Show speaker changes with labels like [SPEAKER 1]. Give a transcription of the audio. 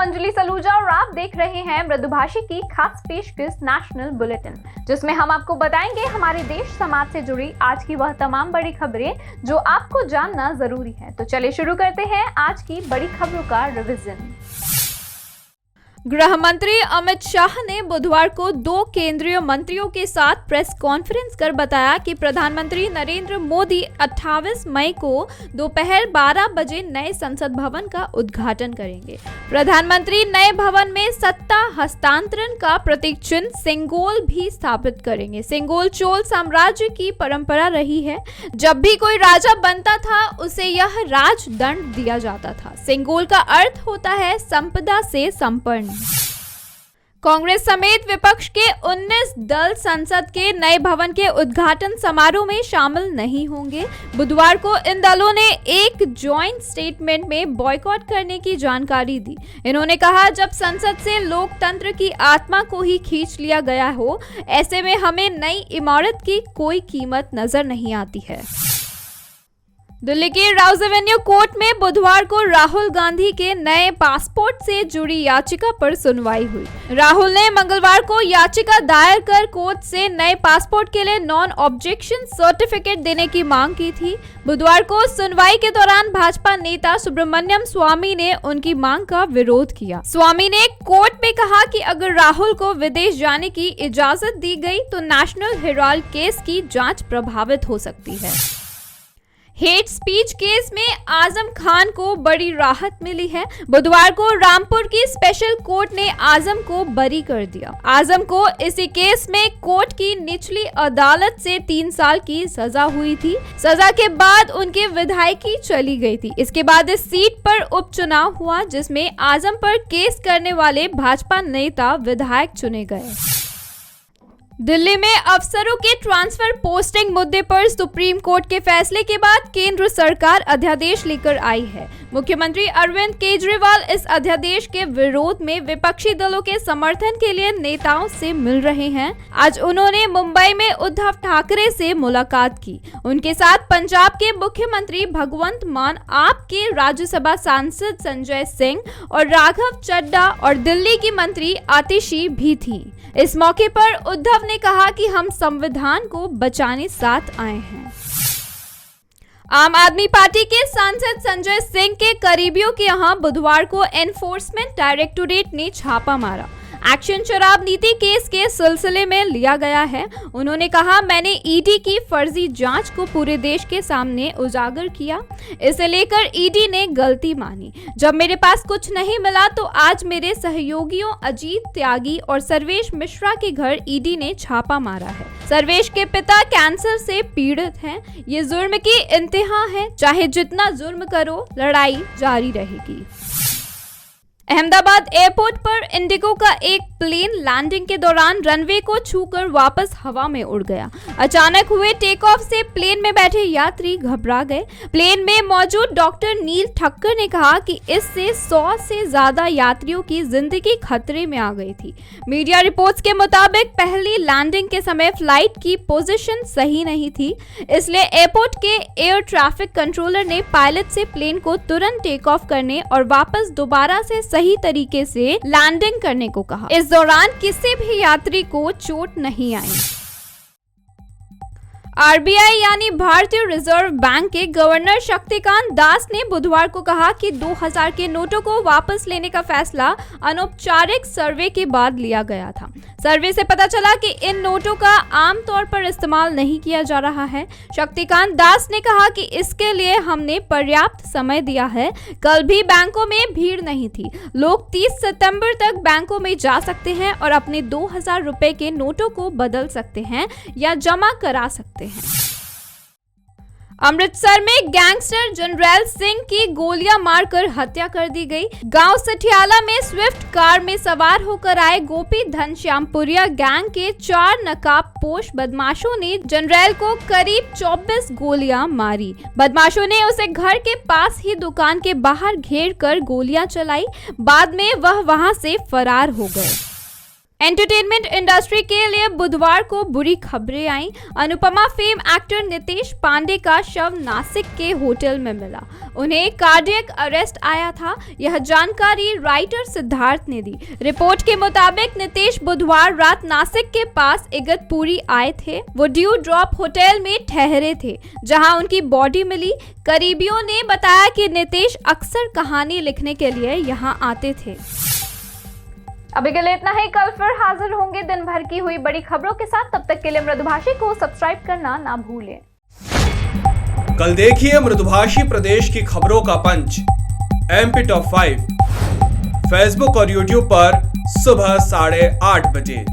[SPEAKER 1] अंजलि सलूजा और आप देख रहे हैं मृदुभाषी की खास पेशकश नेशनल बुलेटिन, जिसमें हम आपको बताएंगे हमारे देश समाज से जुड़ी आज की वह तमाम बड़ी खबरें जो आपको जानना जरूरी है। तो चलिए शुरू करते हैं आज की बड़ी खबरों का रिवीजन। गृह मंत्री अमित शाह ने बुधवार को 2 केंद्रीय मंत्रियों के साथ प्रेस कॉन्फ्रेंस कर बताया कि प्रधानमंत्री नरेंद्र मोदी 28 मई को दोपहर 12 बजे नए संसद भवन का उद्घाटन करेंगे। प्रधानमंत्री नए भवन में सत्ता हस्तांतरण का प्रतीक चिन्ह सिंगोल भी स्थापित करेंगे। सिंगोल चोल साम्राज्य की परंपरा रही है। जब भी कोई राजा बनता था उसे यह राजदंड दिया जाता था। सिंगोल का अर्थ होता है संपदा से संपन्न। कांग्रेस समेत विपक्ष के 19 दल संसद के नए भवन के उद्घाटन समारोह में शामिल नहीं होंगे। बुधवार को इन दलों ने एक जॉइंट स्टेटमेंट में बॉयकॉट करने की जानकारी दी। इन्होंने कहा, जब संसद से लोकतंत्र की आत्मा को ही खींच लिया गया हो, ऐसे में हमें नई इमारत की कोई कीमत नजर नहीं आती है। दिल्ली के राउज एवेन्यू कोर्ट में बुधवार को राहुल गांधी के नए पासपोर्ट से जुड़ी याचिका पर सुनवाई हुई। राहुल ने मंगलवार को याचिका दायर कर कोर्ट से नए पासपोर्ट के लिए नॉन ऑब्जेक्शन सर्टिफिकेट देने की मांग की थी। बुधवार को सुनवाई के दौरान भाजपा नेता सुब्रमण्यम स्वामी ने उनकी मांग का विरोध किया। स्वामी ने कोर्ट में कहा कि अगर राहुल को विदेश जाने की इजाजत दी गई तो नेशनल हेराल्ड केस की जांच प्रभावित हो सकती है। हेट स्पीच केस में आजम खान को बड़ी राहत मिली है। बुधवार को रामपुर की स्पेशल कोर्ट ने आजम को बरी कर दिया। आजम को इसी केस में कोर्ट की निचली अदालत से 3 साल की सजा हुई थी। सजा के बाद उनकी विधायकी चली गई थी। इसके बाद इस सीट पर उपचुनाव हुआ, जिसमें आजम पर केस करने वाले भाजपा नेता विधायक चुने गए। दिल्ली में अफसरों के ट्रांसफर पोस्टिंग मुद्दे पर सुप्रीम कोर्ट के फैसले के बाद केंद्र सरकार अध्यादेश लेकर आई है। मुख्यमंत्री अरविंद केजरीवाल इस अध्यादेश के विरोध में विपक्षी दलों के समर्थन के लिए नेताओं से मिल रहे हैं। आज उन्होंने मुंबई में उद्धव ठाकरे से मुलाकात की। उनके साथ पंजाब के मुख्यमंत्री भगवंत मान, आप के राज्यसभा सांसद संजय सिंह और राघव चड्ढा और दिल्ली की मंत्री आतिशी भी थी। इस मौके पर उद्धव ने कहा कि हम संविधान को बचाने साथ आए हैं। आम आदमी पार्टी के सांसद संजय सिंह के करीबियों के यहां बुधवार को एनफोर्समेंट डायरेक्टोरेट ने छापा मारा। एक्शन शराब नीति केस के सिलसिले में लिया गया है। उन्होंने कहा, मैंने ईडी की फर्जी जांच को पूरे देश के सामने उजागर किया। इसे लेकर ईडी ने गलती मानी। जब मेरे पास कुछ नहीं मिला तो आज मेरे सहयोगियों अजीत त्यागी और सर्वेश मिश्रा के घर ईडी ने छापा मारा है। सर्वेश के पिता कैंसर से पीड़ित हैं। ये जुर्म की इंतहा है। चाहे जितना जुर्म करो, लड़ाई जारी रहेगी। अहमदाबाद एयरपोर्ट पर इंडिगो का एक प्लेन लैंडिंग के दौरान रनवे को छूकर वापस हवा में उड़ गया। अचानक हुए टेक ऑफ से प्लेन में बैठे यात्री घबरा गए। प्लेन में मौजूद डॉक्टर नील ठक्कर ने कहा कि इससे 100 से ज्यादा यात्रियों की जिंदगी खतरे में आ गई थी। मीडिया रिपोर्ट्स के मुताबिक पहली लैंडिंग के समय फ्लाइट की पोजीशन सही नहीं थी, इसलिए एयरपोर्ट के एयर ट्रैफिक कंट्रोलर ने पायलट से प्लेन को तुरंत टेक ऑफ करने और वापस दोबारा से सही तरीके से लैंडिंग करने को कहा। इस दौरान किसी भी यात्री को चोट नहीं आई। आरबीआई यानी भारतीय रिजर्व बैंक के गवर्नर शक्तिकांत दास ने बुधवार को कहा कि 2000 के नोटों को वापस लेने का फैसला अनौपचारिक सर्वे के बाद लिया गया था। सर्वे से पता चला कि इन नोटों का आमतौर पर इस्तेमाल नहीं किया जा रहा है। शक्तिकांत दास ने कहा कि इसके लिए हमने पर्याप्त समय दिया है। कल भी बैंकों में भीड़ नहीं थी। लोग 30 सितंबर तक बैंकों में जा सकते हैं और अपने 2000 रुपए के नोटों को बदल सकते हैं या जमा करा सकते हैं। अमृतसर में गैंगस्टर जनरल सिंह की गोलियां मारकर हत्या कर दी गई। गांव सठियाला में स्विफ्ट कार में सवार होकर आए गोपी घनश्यामपुरिया गैंग के 4 नकाबपोश बदमाशों ने जनरल को करीब 24 गोलियां मारी। बदमाशों ने उसे घर के पास ही दुकान के बाहर घेर कर गोलियां चलाई। बाद में वह वहां से फरार हो गए। एंटरटेनमेंट इंडस्ट्री के लिए बुधवार को बुरी खबरें आईं। अनुपमा फेम एक्टर नितेश पांडे का शव नासिक के होटल में मिला। उन्हें कार्डियक अरेस्ट आया था। यह जानकारी राइटर सिद्धार्थ ने दी। रिपोर्ट के मुताबिक नितेश बुधवार रात नासिक के पास इगतपुरी आए थे। वो ड्यू ड्रॉप होटल में ठहरे थे, जहां उनकी बॉडी मिली। करीबियों ने बताया कि नितेश अक्सर कहानी लिखने के लिए यहां आते थे। अभी के लिए इतना ही। कल फिर हाजिर होंगे दिन भर की हुई बड़ी खबरों के साथ। तब तक के लिए मृदुभाषी को सब्सक्राइब करना ना भूलें।
[SPEAKER 2] कल देखिए मृदुभाषी प्रदेश की खबरों का पंच MP Top 5 फेसबुक और YouTube पर सुबह 8:30 बजे।